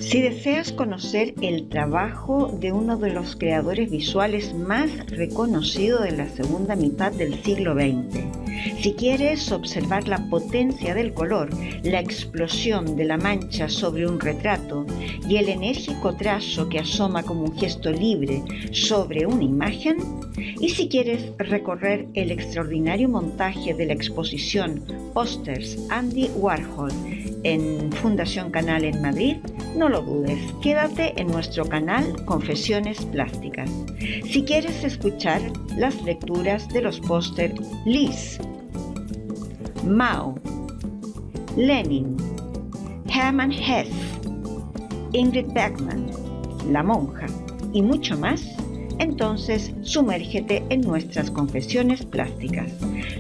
Si deseas conocer el trabajo de uno de los creadores visuales más reconocidos de la segunda mitad del siglo XX, si quieres observar la potencia del color, la explosión de la mancha sobre un retrato y el enérgico trazo que asoma como un gesto libre sobre una imagen, y si quieres recorrer el extraordinario montaje de la exposición Pósters Andy Warhol en Fundación Canal en Madrid, no lo dudes, quédate en nuestro canal Confesiones Plásticas. Si quieres escuchar las lecturas de los pósters Lis, Mao, Lenin, Hermann Hesse, Ingrid Bergman, La Monja y mucho más, entonces sumérgete en nuestras confesiones plásticas.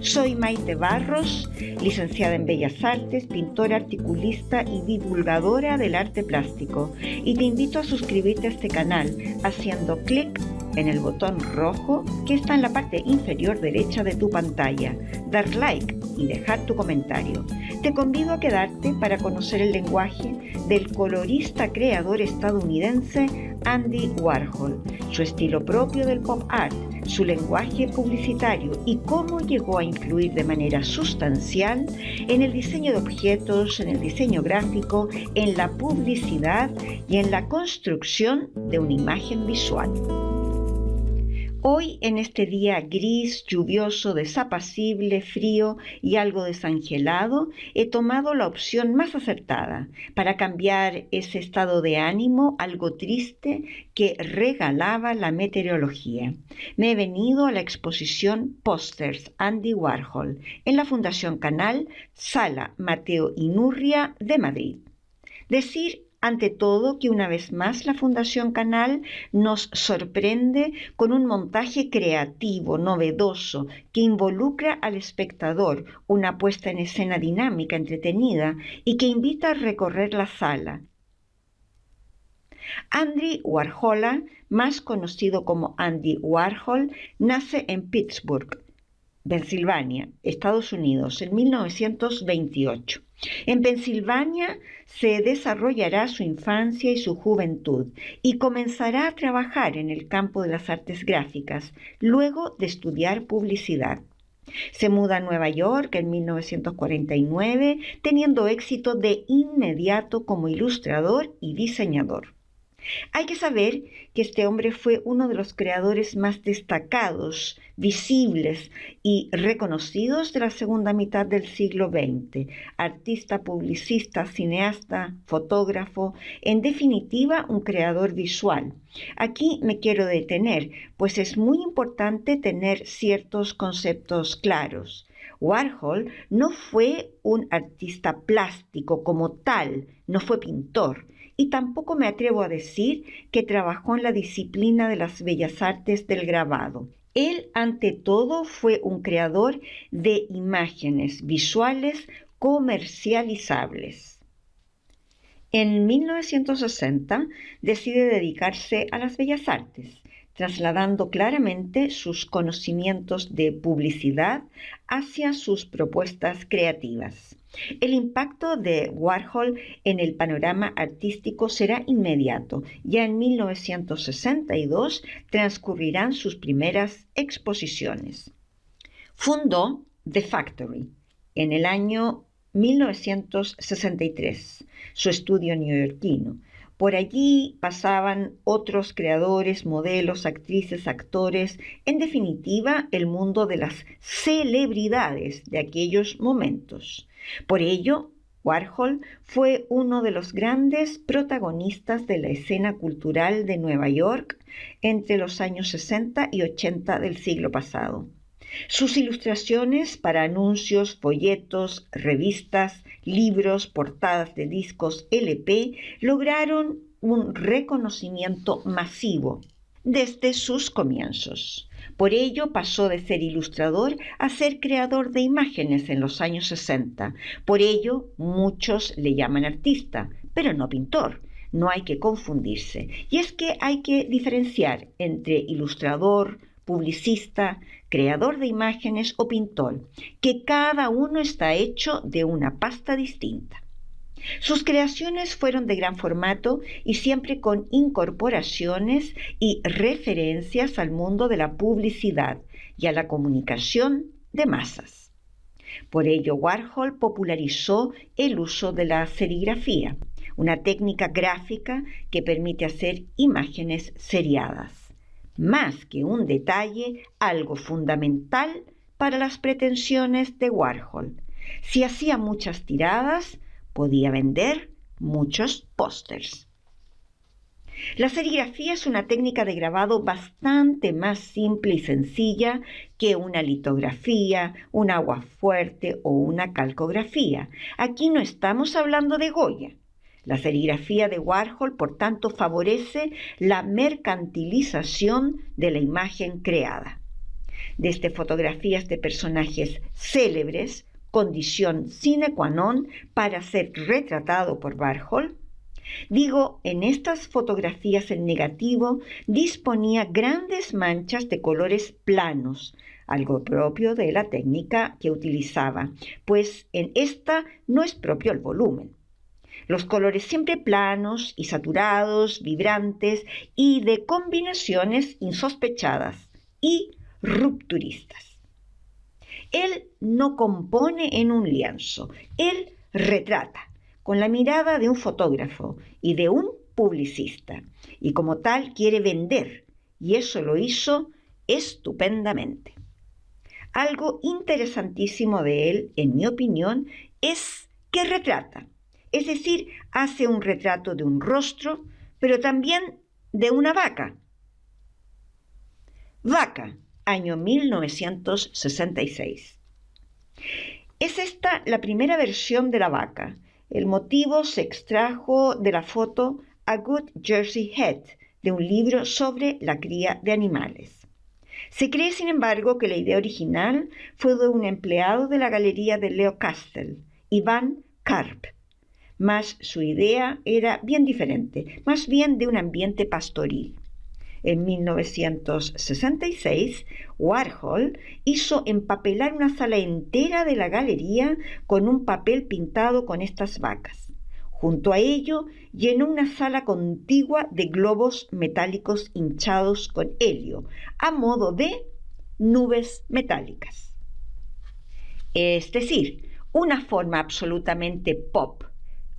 Soy Maite Barros, licenciada en Bellas Artes, pintora, articulista y divulgadora del arte plástico, y te invito a suscribirte a este canal haciendo clic en el botón rojo que está en la parte inferior derecha de tu pantalla, dar like y dejar tu comentario. Te convido a quedarte para conocer el lenguaje del colorista creador estadounidense Andy Warhol, su estilo propio del pop art, su lenguaje publicitario y cómo llegó a influir de manera sustancial en el diseño de objetos, en el diseño gráfico, en la publicidad y en la construcción de una imagen visual. Hoy, en este día gris, lluvioso, desapacible, frío y algo desangelado, he tomado la opción más acertada para cambiar ese estado de ánimo algo triste que regalaba la meteorología. Me he venido a la exposición Pósters Andy Warhol en la Fundación Canal, Sala Mateo Inurria de Madrid. Decir ante todo que una vez más la Fundación Canal nos sorprende con un montaje creativo, novedoso, que involucra al espectador, una puesta en escena dinámica, entretenida y que invita a recorrer la sala. Andy Warhol, más conocido como Andy Warhol, nace en Pittsburgh, Pensilvania, Estados Unidos, en 1928. En Pensilvania se desarrollará su infancia y su juventud y comenzará a trabajar en el campo de las artes gráficas, luego de estudiar publicidad. Se muda a Nueva York en 1949, teniendo éxito de inmediato como ilustrador y diseñador. Hay que saber que este hombre fue uno de los creadores más destacados, visibles y reconocidos de la segunda mitad del siglo XX. Artista, publicista, cineasta, fotógrafo, en definitiva un creador visual. Aquí me quiero detener, pues es muy importante tener ciertos conceptos claros. Warhol no fue un artista plástico como tal, no fue pintor. Y tampoco me atrevo a decir que trabajó en la disciplina de las bellas artes del grabado. Él, ante todo, fue un creador de imágenes visuales comercializables. En 1960 decide dedicarse a las bellas artes, trasladando claramente sus conocimientos de publicidad hacia sus propuestas creativas. El impacto de Warhol en el panorama artístico será inmediato. Ya en 1962 transcurrirán sus primeras exposiciones. Fundó The Factory en el año 1963, su estudio neoyorquino. Por allí pasaban otros creadores, modelos, actrices, actores, en definitiva, el mundo de las celebridades de aquellos momentos. Por ello, Warhol fue uno de los grandes protagonistas de la escena cultural de Nueva York entre los años 60 y 80 del siglo pasado. Sus ilustraciones para anuncios, folletos, revistas, libros, portadas de discos LP lograron un reconocimiento masivo desde sus comienzos. Por ello pasó de ser ilustrador a ser creador de imágenes en los años 60. Por ello muchos le llaman artista, pero no pintor. No hay que confundirse. Y es que hay que diferenciar entre ilustrador, publicista, creador de imágenes o pintor, que cada uno está hecho de una pasta distinta. Sus creaciones fueron de gran formato y siempre con incorporaciones y referencias al mundo de la publicidad y a la comunicación de masas. Por ello, Warhol popularizó el uso de la serigrafía, una técnica gráfica que permite hacer imágenes seriadas. Más que un detalle, algo fundamental para las pretensiones de Warhol. Si hacía muchas tiradas, podía vender muchos pósters. La serigrafía es una técnica de grabado bastante más simple y sencilla que una litografía, un aguafuerte o una calcografía. Aquí no estamos hablando de Goya. La serigrafía de Warhol, por tanto, favorece la mercantilización de la imagen creada. Desde fotografías de personajes célebres, condición sine qua non para ser retratado por Warhol. En estas fotografías el negativo disponía grandes manchas de colores planos, algo propio de la técnica que utilizaba, pues en esta no es propio el volumen. Los colores siempre planos y saturados, vibrantes y de combinaciones insospechadas y rupturistas. Él no compone en un lienzo, él retrata con la mirada de un fotógrafo y de un publicista, y como tal quiere vender, y eso lo hizo estupendamente. Algo interesantísimo de él, en mi opinión, es que retrata, es decir, hace un retrato de un rostro, pero también de una vaca. Vaca, año 1966. Es esta la primera versión de la vaca. El motivo se extrajo de la foto A Good Jersey Head, de un libro sobre la cría de animales. Se cree, sin embargo, que la idea original fue de un empleado de la galería de Leo Castell, Iván Karp, mas su idea era bien diferente, más bien de un ambiente pastoril. En 1966, Warhol hizo empapelar una sala entera de la galería con un papel pintado con estas vacas. Junto a ello, llenó una sala contigua de globos metálicos hinchados con helio, a modo de nubes metálicas. Es decir, una forma absolutamente pop.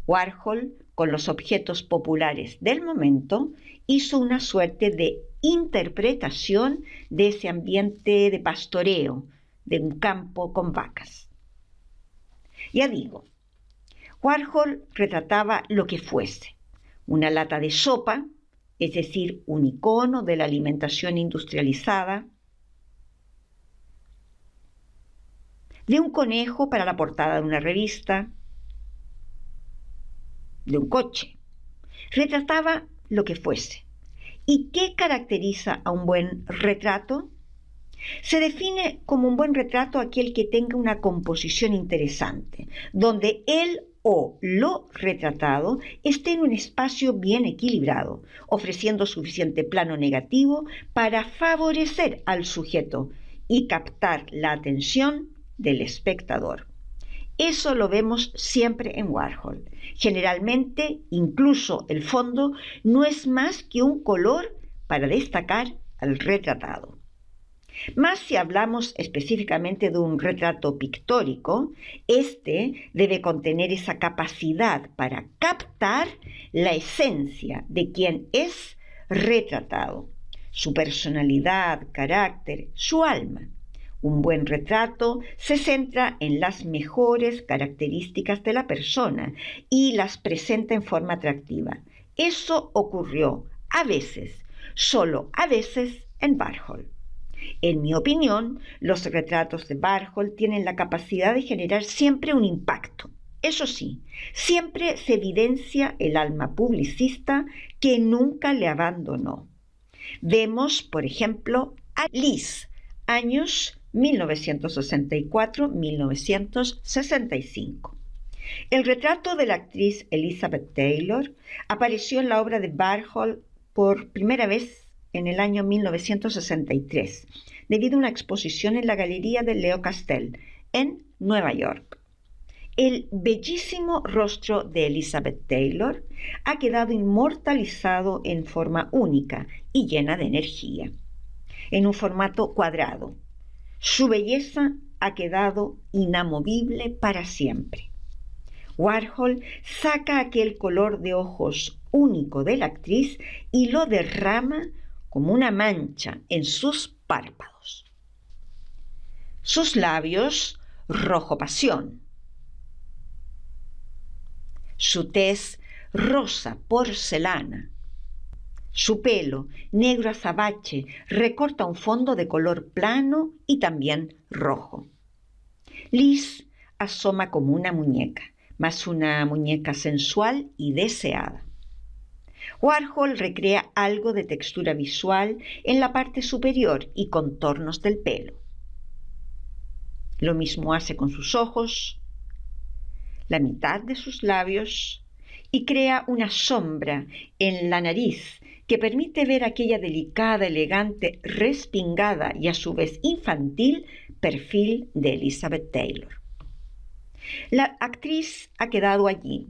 Warhol, con los objetos populares del momento, hizo una suerte de interpretación de ese ambiente de pastoreo, de un campo con vacas. Ya digo, Warhol retrataba lo que fuese, una lata de sopa, es decir, un icono de la alimentación industrializada, de un conejo para la portada de una revista, de un coche. Retrataba lo que fuese. ¿Y qué caracteriza a un buen retrato? Se define como un buen retrato aquel que tenga una composición interesante, donde él o lo retratado esté en un espacio bien equilibrado, ofreciendo suficiente plano negativo para favorecer al sujeto y captar la atención del espectador. Eso lo vemos siempre en Warhol. Generalmente, incluso el fondo no es más que un color para destacar al retratado. Más si hablamos específicamente de un retrato pictórico, este debe contener esa capacidad para captar la esencia de quien es retratado, su personalidad, carácter, su alma. Un buen retrato se centra en las mejores características de la persona y las presenta en forma atractiva. Eso ocurrió a veces, solo a veces, en Warhol. En mi opinión, los retratos de Warhol tienen la capacidad de generar siempre un impacto. Eso sí, siempre se evidencia el alma publicista que nunca le abandonó. Vemos, por ejemplo, a Liz, años 1964-1965. El retrato de la actriz Elizabeth Taylor apareció en la obra de Warhol por primera vez en el año 1963, debido a una exposición en la galería de Leo Castell, en Nueva York. El bellísimo rostro de Elizabeth Taylor ha quedado inmortalizado en forma única y llena de energía, en un formato cuadrado. Su belleza ha quedado inamovible para siempre. Warhol saca aquel color de ojos único de la actriz y lo derrama como una mancha en sus párpados. Sus labios rojo pasión. Su tez rosa porcelana. Su pelo negro azabache recorta un fondo de color plano y también rojo. Liz asoma como una muñeca, más una muñeca sensual y deseada. Warhol recrea algo de textura visual en la parte superior y contornos del pelo. Lo mismo hace con sus ojos, la mitad de sus labios y crea una sombra en la nariz que permite ver aquella delicada, elegante, respingada y a su vez infantil perfil de Elizabeth Taylor. La actriz ha quedado allí,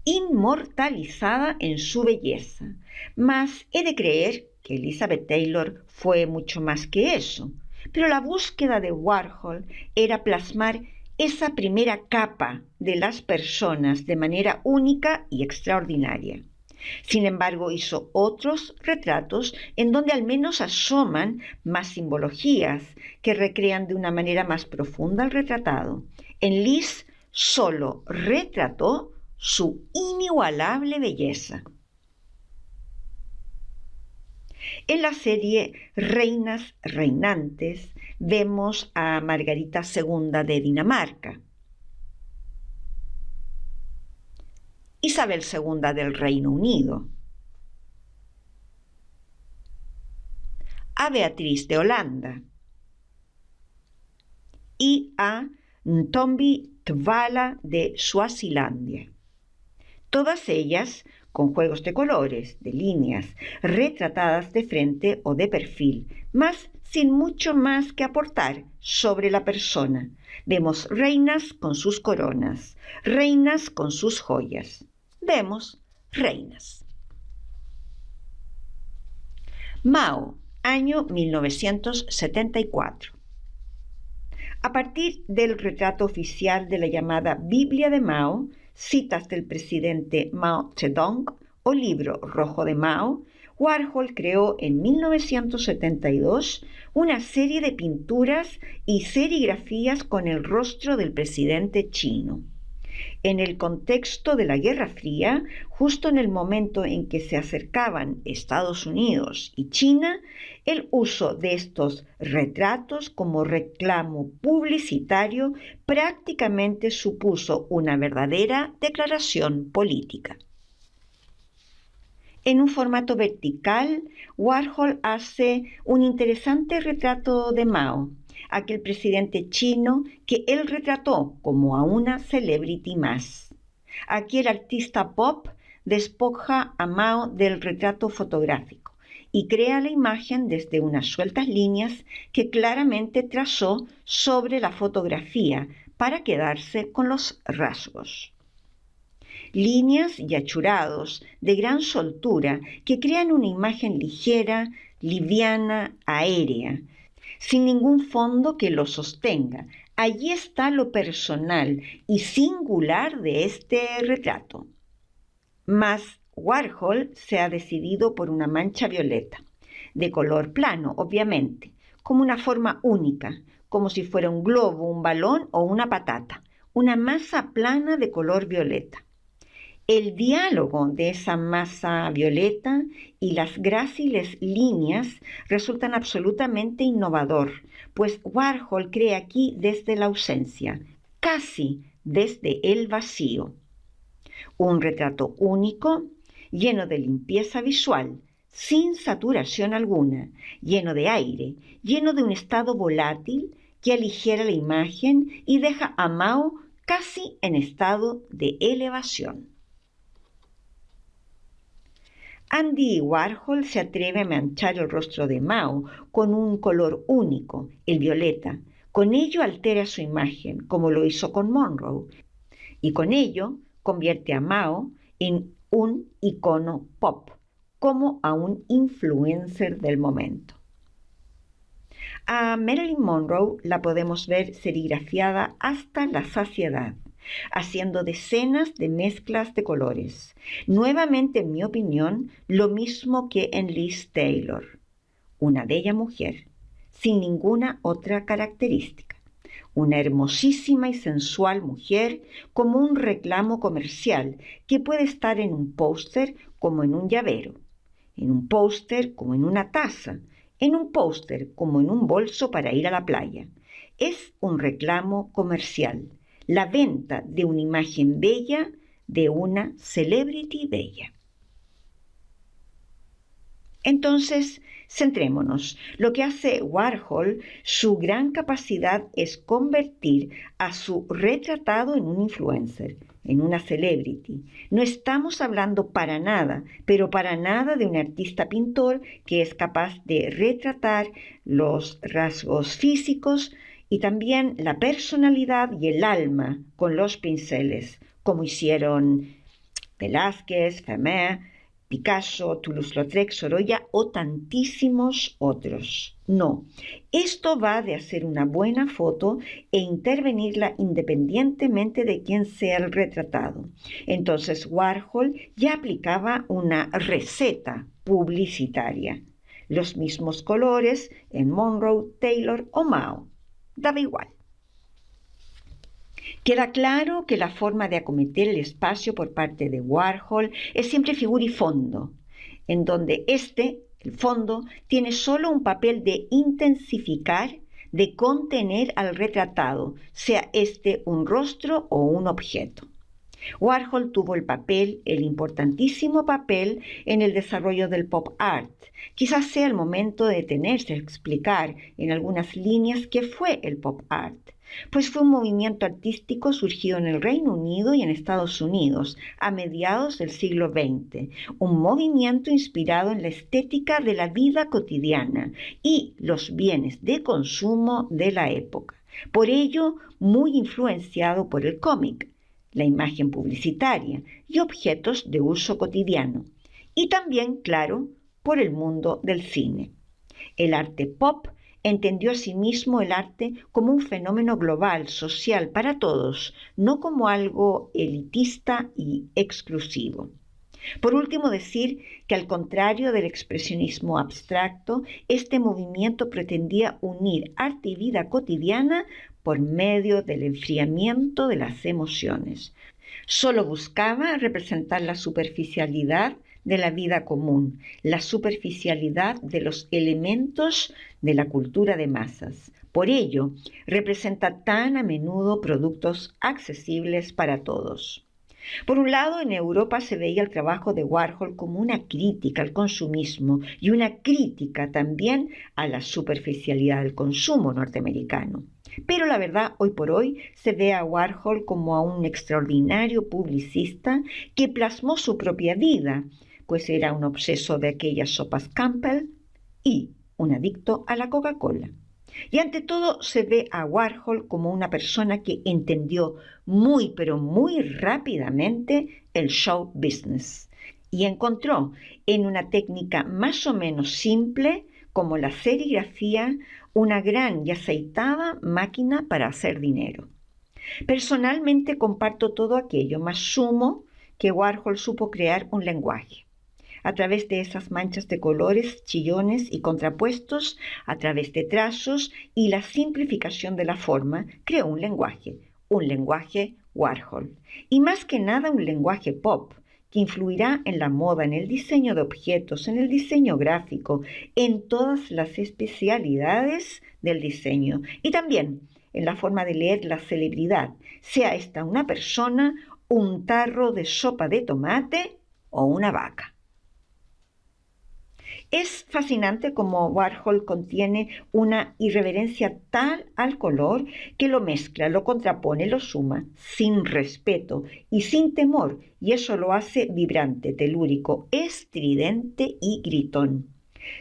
inmortalizada en su belleza, mas he de creer que Elizabeth Taylor fue mucho más que eso, pero la búsqueda de Warhol era plasmar esa primera capa de las personas de manera única y extraordinaria. Sin embargo, hizo otros retratos en donde al menos asoman más simbologías que recrean de una manera más profunda el retratado. En Liz solo retrató su inigualable belleza. En la serie Reinas Reinantes vemos a Margarita II de Dinamarca, Isabel II del Reino Unido, a Beatriz de Holanda y a Ntombi Tvala de Suazilandia. Todas ellas con juegos de colores, de líneas, retratadas de frente o de perfil, mas sin mucho más que aportar sobre la persona. Vemos reinas con sus coronas, reinas con sus joyas. Vemos reinas. Mao, año 1974. A partir del retrato oficial de la llamada Biblia de Mao, citas del presidente Mao Zedong o libro rojo de Mao, Warhol creó en 1972 una serie de pinturas y serigrafías con el rostro del presidente chino. En el contexto de la Guerra Fría, justo en el momento en que se acercaban Estados Unidos y China, el uso de estos retratos como reclamo publicitario prácticamente supuso una verdadera declaración política. En un formato vertical, Warhol hace un interesante retrato de Mao, aquel presidente chino que él retrató como a una celebrity más. Aquí el artista pop despoja a Mao del retrato fotográfico y crea la imagen desde unas sueltas líneas que claramente trazó sobre la fotografía para quedarse con los rasgos. Líneas y achurados de gran soltura que crean una imagen ligera, liviana, aérea, sin ningún fondo que lo sostenga. Allí está lo personal y singular de este retrato. Mas Warhol se ha decidido por una mancha violeta, de color plano, obviamente, como una forma única, como si fuera un globo, un balón o una patata, una masa plana de color violeta. El diálogo de esa masa violeta y las gráciles líneas resultan absolutamente innovador, pues Warhol crea aquí desde la ausencia, casi desde el vacío. Un retrato único, lleno de limpieza visual, sin saturación alguna, lleno de aire, lleno de un estado volátil que aligera la imagen y deja a Mao casi en estado de elevación. Andy Warhol se atreve a manchar el rostro de Mao con un color único, el violeta. Con ello altera su imagen, como lo hizo con Monroe. y con ello convierte a Mao en un icono pop, como a un influencer del momento. A Marilyn Monroe la podemos ver serigrafiada hasta la saciedad, haciendo decenas de mezclas de colores. Nuevamente, en mi opinión, lo mismo que en Liz Taylor, una bella mujer, sin ninguna otra característica. Una hermosísima y sensual mujer como un reclamo comercial que puede estar en un póster como en un llavero, en un póster como en una taza, en un póster como en un bolso para ir a la playa. Es un reclamo comercial, la venta de una imagen bella de una celebrity bella. Entonces, centrémonos. Lo que hace Warhol, su gran capacidad es convertir a su retratado en un influencer, en una celebrity. No estamos hablando para nada, pero para nada de un artista pintor que es capaz de retratar los rasgos físicos y también la personalidad y el alma con los pinceles, como hicieron Velázquez, Vermeer, Picasso, Toulouse-Lautrec, Sorolla o tantísimos otros. No, esto va de hacer una buena foto e intervenirla independientemente de quién sea el retratado. Entonces Warhol ya aplicaba una receta publicitaria. Los mismos colores en Monroe, Taylor o Mao. Daba igual. Queda claro que la forma de acometer el espacio por parte de Warhol es siempre figura y fondo, en donde el fondo, tiene solo un papel de intensificar, de contener al retratado, sea un rostro o un objeto. Warhol tuvo el importantísimo papel en el desarrollo del pop art. Quizás sea el momento de detenerse a explicar en algunas líneas qué fue el pop art. Pues fue un movimiento artístico surgido en el Reino Unido y en Estados Unidos a mediados del siglo XX, un movimiento inspirado en la estética de la vida cotidiana y los bienes de consumo de la época. Por ello, muy influenciado por el cómic, la imagen publicitaria y objetos de uso cotidiano, y también, claro, por el mundo del cine. El arte pop entendió asimismo el arte como un fenómeno global, social, para todos, no como algo elitista y exclusivo. Por último, decir que al contrario del expresionismo abstracto, este movimiento pretendía unir arte y vida cotidiana por medio del enfriamiento de las emociones. Solo buscaba representar la superficialidad de la vida común, la superficialidad de los elementos de la cultura de masas. Por ello, representa tan a menudo productos accesibles para todos. Por un lado, en Europa se veía el trabajo de Warhol como una crítica al consumismo y una crítica también a la superficialidad del consumo norteamericano. Pero la verdad, hoy por hoy, se ve a Warhol como a un extraordinario publicista que plasmó su propia vida, pues era un obseso de aquellas sopas Campbell y un adicto a la Coca-Cola. Y ante todo se ve a Warhol como una persona que entendió muy pero muy rápidamente el show business y encontró en una técnica más o menos simple como la serigrafía una gran y aceitada máquina para hacer dinero. Personalmente comparto todo aquello, más sumo que Warhol supo crear un lenguaje. A través de esas manchas de colores chillones y contrapuestos, a través de trazos y la simplificación de la forma, creó un lenguaje Warhol. Y más que nada un lenguaje pop, que influirá en la moda, en el diseño de objetos, en el diseño gráfico, en todas las especialidades del diseño y también en la forma de leer la celebridad, sea esta una persona, un tarro de sopa de tomate o una vaca. Es fascinante cómo Warhol contiene una irreverencia tal al color que lo mezcla, lo contrapone, lo suma, sin respeto y sin temor, y eso lo hace vibrante, telúrico, estridente y gritón.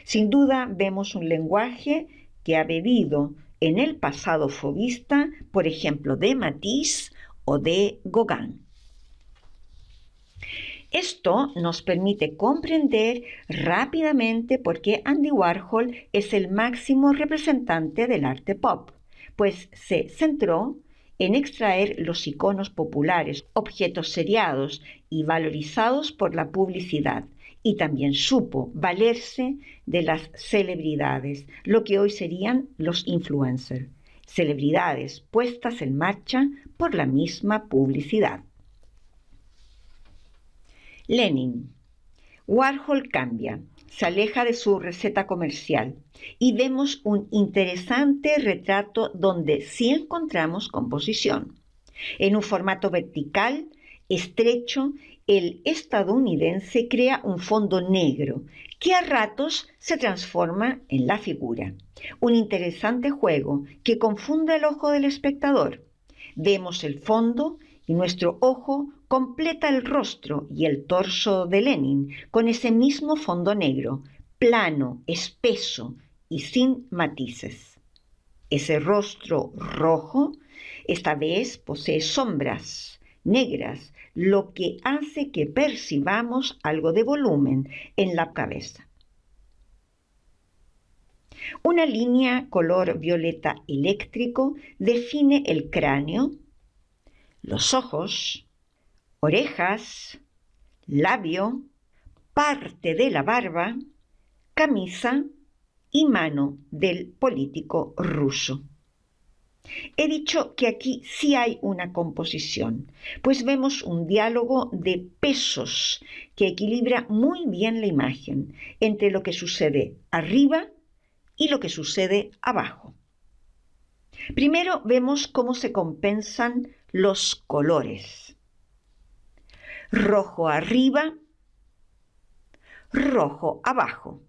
Sin duda vemos un lenguaje que ha bebido en el pasado fauvista, por ejemplo, de Matisse o de Gauguin. Esto nos permite comprender rápidamente por qué Andy Warhol es el máximo representante del arte pop, pues se centró en extraer los iconos populares, objetos seriados y valorizados por la publicidad, y también supo valerse de las celebridades, lo que hoy serían los influencers, celebridades puestas en marcha por la misma publicidad. Lenin. Warhol cambia, se aleja de su receta comercial y vemos un interesante retrato donde sí encontramos composición. En un formato vertical, estrecho, el estadounidense crea un fondo negro que a ratos se transforma en la figura. Un interesante juego que confunde el ojo del espectador. Vemos el fondo y nuestro ojo completa el rostro y el torso de Lenin con ese mismo fondo negro, plano, espeso y sin matices. Ese rostro rojo esta vez posee sombras negras, lo que hace que percibamos algo de volumen en la cabeza. Una línea color violeta eléctrico define el cráneo, los ojos, orejas, labio, parte de la barba, camisa y mano del político ruso. He dicho que aquí sí hay una composición, pues vemos un diálogo de pesos que equilibra muy bien la imagen entre lo que sucede arriba y lo que sucede abajo. Primero vemos cómo se compensan los colores. Rojo arriba, rojo abajo.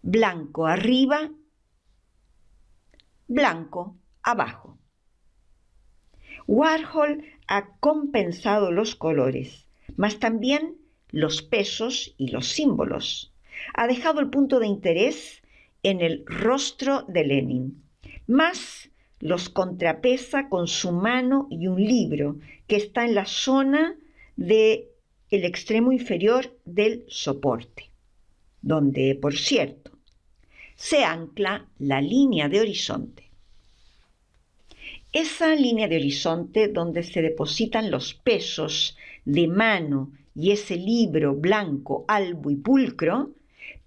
Blanco arriba, blanco abajo. Warhol ha compensado los colores, mas también los pesos y los símbolos. Ha dejado el punto de interés en el rostro de Lenin, más los contrapesa con su mano y un libro que está en la zona del extremo inferior del soporte, donde, por cierto, se ancla la línea de horizonte. Esa línea de horizonte donde se depositan los pesos de mano y ese libro blanco, albo y pulcro,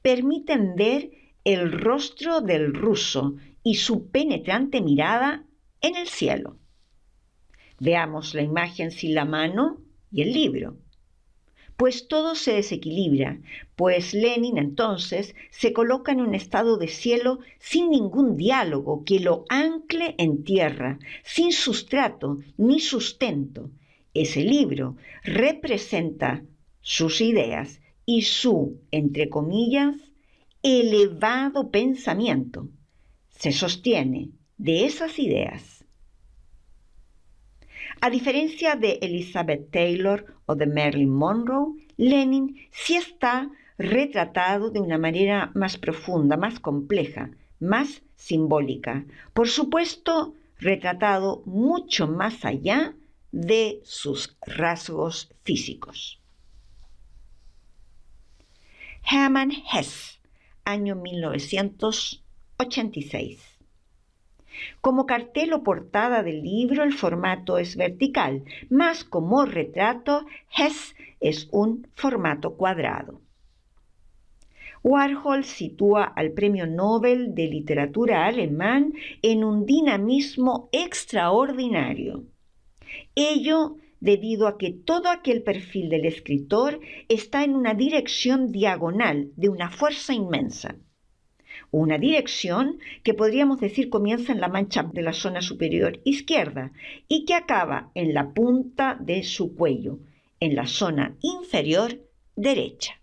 permiten ver el rostro del ruso y su penetrante mirada en el cielo. Veamos la imagen sin la mano y el libro. Pues todo se desequilibra, pues Lenin entonces se coloca en un estado de cielo sin ningún diálogo que lo ancle en tierra, sin sustrato ni sustento. Ese libro representa sus ideas y su, entre comillas, elevado pensamiento. Se sostiene de esas ideas. A diferencia de Elizabeth Taylor o de Marilyn Monroe, Lenin sí está retratado de una manera más profunda, más compleja, más simbólica. Por supuesto, retratado mucho más allá de sus rasgos físicos. Hermann Hesse, año 1986. Como cartel o portada del libro, el formato es vertical, mas como retrato, Hesse es un formato cuadrado. Warhol sitúa al Premio Nobel de Literatura alemán en un dinamismo extraordinario. Ello debido a que todo aquel perfil del escritor está en una dirección diagonal de una fuerza inmensa. Una dirección que podríamos decir comienza en la mancha de la zona superior izquierda y que acaba en la punta de su cuello, en la zona inferior derecha.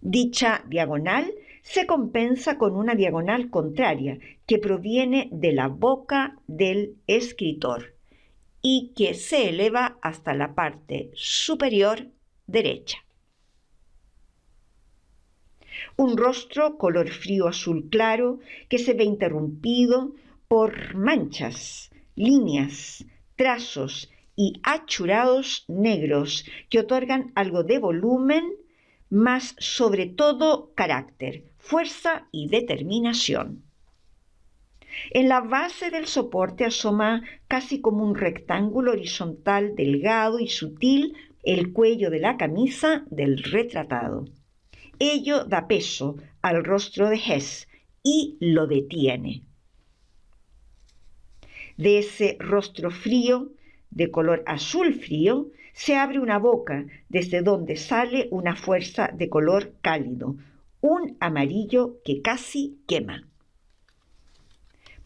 Dicha diagonal se compensa con una diagonal contraria que proviene de la boca del escritor y que se eleva hasta la parte superior derecha. Un rostro color frío azul claro que se ve interrumpido por manchas, líneas, trazos y achurados negros que otorgan algo de volumen, más sobre todo carácter, fuerza y determinación. En la base del soporte asoma casi como un rectángulo horizontal delgado y sutil el cuello de la camisa del retratado. Ello da peso al rostro de Hess y lo detiene. De ese rostro frío, de color azul frío, se abre una boca desde donde sale una fuerza de color cálido, un amarillo que casi quema.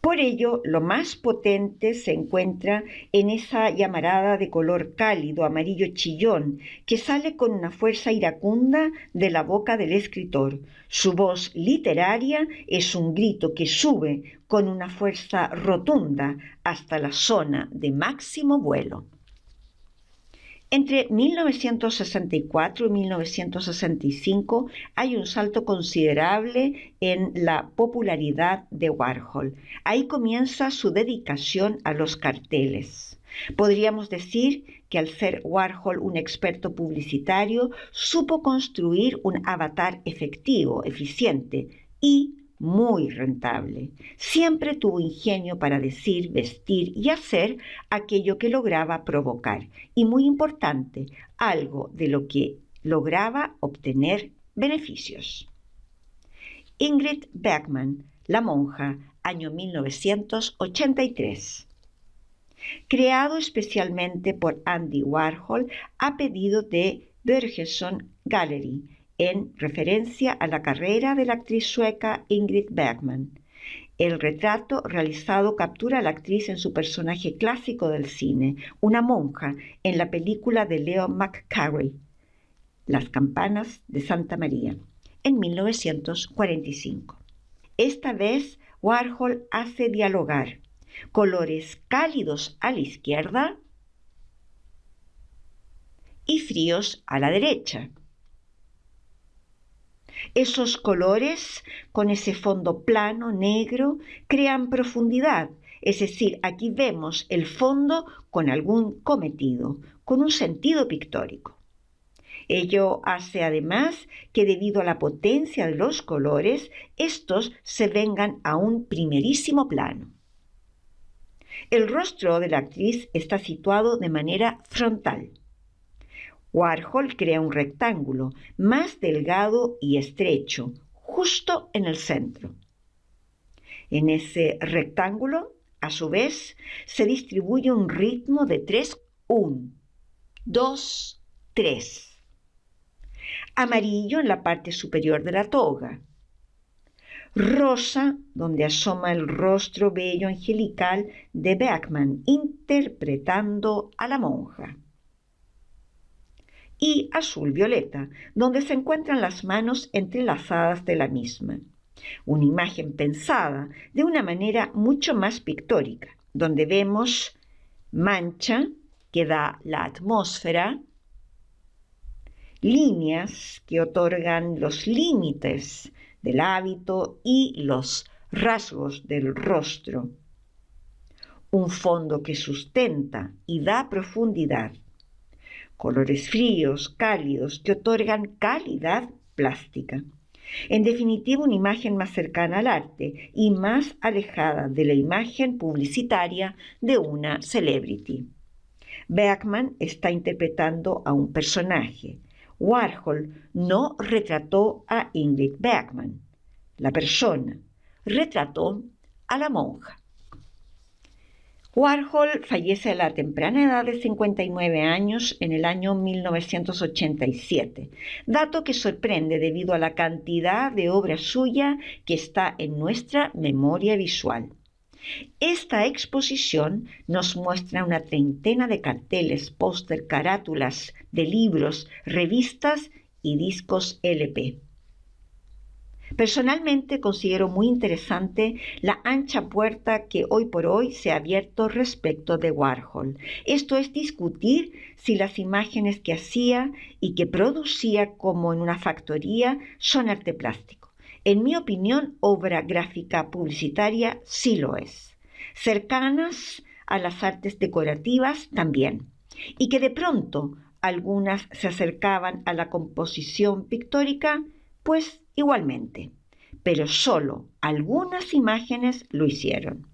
Por ello, lo más potente se encuentra en esa llamarada de color cálido, amarillo chillón, que sale con una fuerza iracunda de la boca del escritor. Su voz literaria es un grito que sube con una fuerza rotunda hasta la zona de máximo vuelo. Entre 1964 y 1965 hay un salto considerable en la popularidad de Warhol. Ahí comienza su dedicación a los carteles. Podríamos decir que al ser Warhol un experto publicitario, supo construir un avatar efectivo, eficiente y muy rentable. Siempre tuvo ingenio para decir, vestir y hacer aquello que lograba provocar. Y muy importante, algo de lo que lograba obtener beneficios. Ingrid Bergman, La monja, año 1983. Creado especialmente por Andy Warhol a pedido de Bergson Gallery, en referencia a la carrera de la actriz sueca Ingrid Bergman. El retrato realizado captura a la actriz en su personaje clásico del cine, una monja, en la película de Leo McCarey, Las campanas de Santa María, en 1945. Esta vez Warhol hace dialogar colores cálidos a la izquierda y fríos a la derecha. Esos colores, con ese fondo plano, negro, crean profundidad, es decir, aquí vemos el fondo con algún cometido, con un sentido pictórico. Ello hace además que debido a la potencia de los colores, estos se vengan a un primerísimo plano. El rostro de la actriz está situado de manera frontal. Warhol crea un rectángulo más delgado y estrecho, justo en el centro. En ese rectángulo, a su vez, se distribuye un ritmo de 3, 1, 2, 3. Amarillo en la parte superior de la toga. Rosa, donde asoma el rostro bello angelical de Bergman, interpretando a la monja. Y azul violeta, donde se encuentran las manos entrelazadas de la misma. Una imagen pensada de una manera mucho más pictórica, donde vemos mancha que da la atmósfera, líneas que otorgan los límites del hábito y los rasgos del rostro, un fondo que sustenta y da profundidad, colores fríos, cálidos, que otorgan calidad plástica. En definitiva, una imagen más cercana al arte y más alejada de la imagen publicitaria de una celebrity. Bergman está interpretando a un personaje. Warhol no retrató a Ingrid Bergman, la persona, retrató a la monja. Warhol fallece a la temprana edad de 59 años en el año 1987, dato que sorprende debido a la cantidad de obra suya que está en nuestra memoria visual. Esta exposición nos muestra una treintena de carteles, póster, carátulas de libros, revistas y discos LP. Personalmente considero muy interesante la ancha puerta que hoy por hoy se ha abierto respecto de Warhol. Esto es discutir si las imágenes que hacía y que producía como en una factoría son arte plástico. En mi opinión, obra gráfica publicitaria sí lo es. Cercanas a las artes decorativas también. Y que de pronto algunas se acercaban a la composición pictórica, pues igualmente, pero solo algunas imágenes lo hicieron.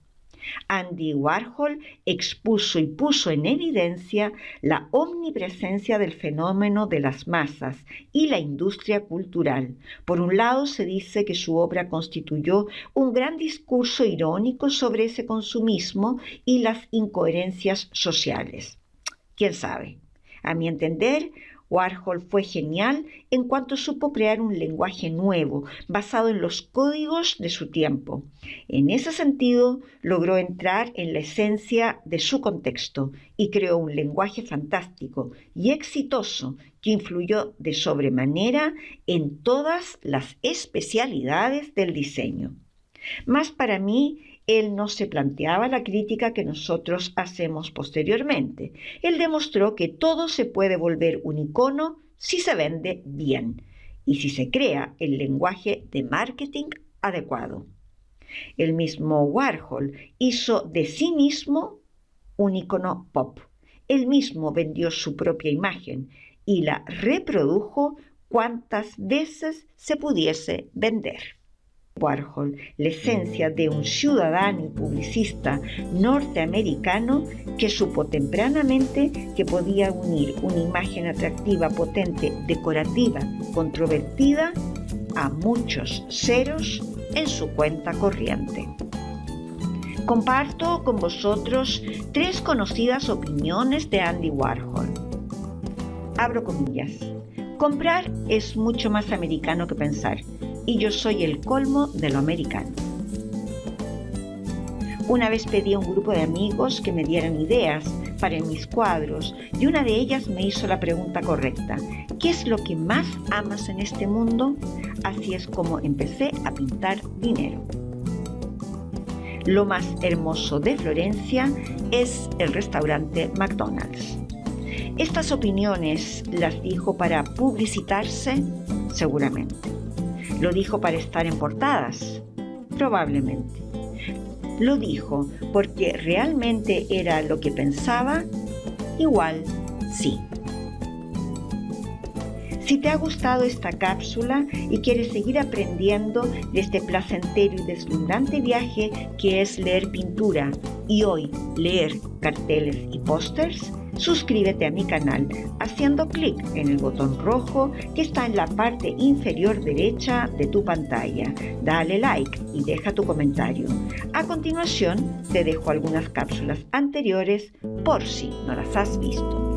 Andy Warhol expuso y puso en evidencia la omnipresencia del fenómeno de las masas y la industria cultural. Por un lado, se dice que su obra constituyó un gran discurso irónico sobre ese consumismo y las incoherencias sociales. ¿Quién sabe? A mi entender, Warhol fue genial en cuanto supo crear un lenguaje nuevo, basado en los códigos de su tiempo. En ese sentido, logró entrar en la esencia de su contexto y creó un lenguaje fantástico y exitoso que influyó de sobremanera en todas las especialidades del diseño. Mas para mí, él no se planteaba la crítica que nosotros hacemos posteriormente. Él demostró que todo se puede volver un icono si se vende bien y si se crea el lenguaje de marketing adecuado. El mismo Warhol hizo de sí mismo un icono pop. Él mismo vendió su propia imagen y la reprodujo cuantas veces se pudiese vender. Warhol, la esencia de un ciudadano y publicista norteamericano que supo tempranamente que podía unir una imagen atractiva, potente, decorativa, controvertida a muchos ceros en su cuenta corriente. Comparto con vosotros 3 conocidas opiniones de Andy Warhol. Abro comillas. Comprar es mucho más americano que pensar. Y yo soy el colmo de lo americano. Una vez pedí a un grupo de amigos que me dieran ideas para mis cuadros y una de ellas me hizo la pregunta correcta: ¿qué es lo que más amas en este mundo? Así es como empecé a pintar dinero. Lo más hermoso de Florencia es el restaurante McDonald's. ¿Estas opiniones las dijo para publicitarse? Seguramente. ¿Lo dijo para estar en portadas? Probablemente. ¿Lo dijo porque realmente era lo que pensaba? Igual, sí. Si te ha gustado esta cápsula y quieres seguir aprendiendo de este placentero y deslumbrante viaje que es leer pintura y hoy leer carteles y pósters, suscríbete a mi canal haciendo clic en el botón rojo que está en la parte inferior derecha de tu pantalla. Dale like y deja tu comentario. A continuación, te dejo algunas cápsulas anteriores por si no las has visto.